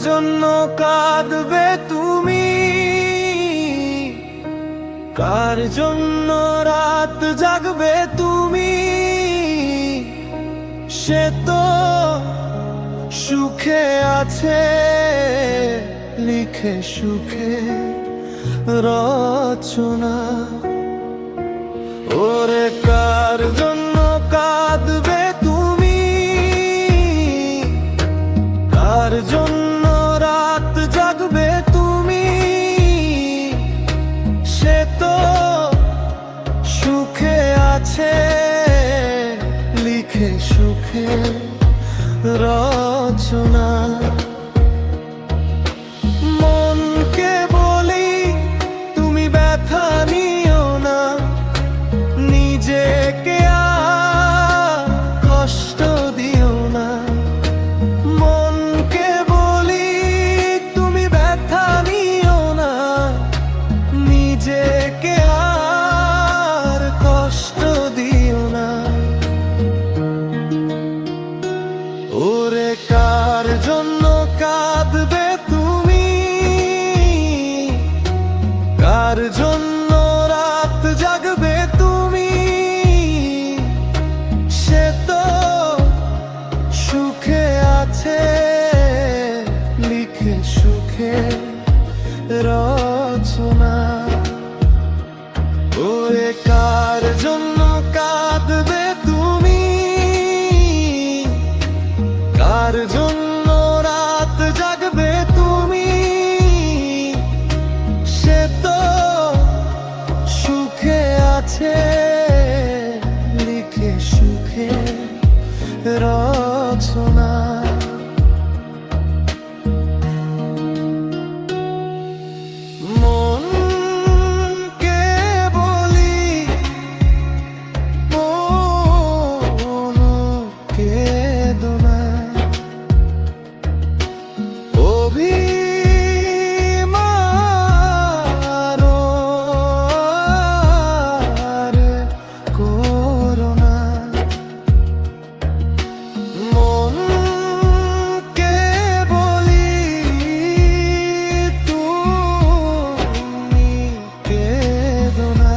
জন্য কাঁদবে তুমি? কার জন্য রাত জাগবে তুমি? সে তো সুখে আছে লিখে সুখে রচনা। ওরে কার জন্য কাঁদবে তুমি? কার জন্য রাত জাগবে তুমি? সে তো সুখে আছে লিখে সুখে রচনা। মনকে বলি তুমি ব্যথা নিও না, নিজেকে আর কষ্ট দিও না। মনকে বলি তুমি ব্যথা নিও না, নিজেকে আর কষ্ট দিও না। ওরে কার জন্য কাঁদবে তুমি? কার জন্য রাত জাগবে তুমি? সে তো সুখে আছে লিখে সুখে রচনা। ওরে কার জন্য কাঁদবে তুমি? কার জন্য রাত জাগবে তুমি? সে তো সুখে আছে লিখে সুখে রচনা। মনকে বলি মনকে দোনা, অভিমানও আর করোনা। মনকে বলি তুমি কেঁদো না,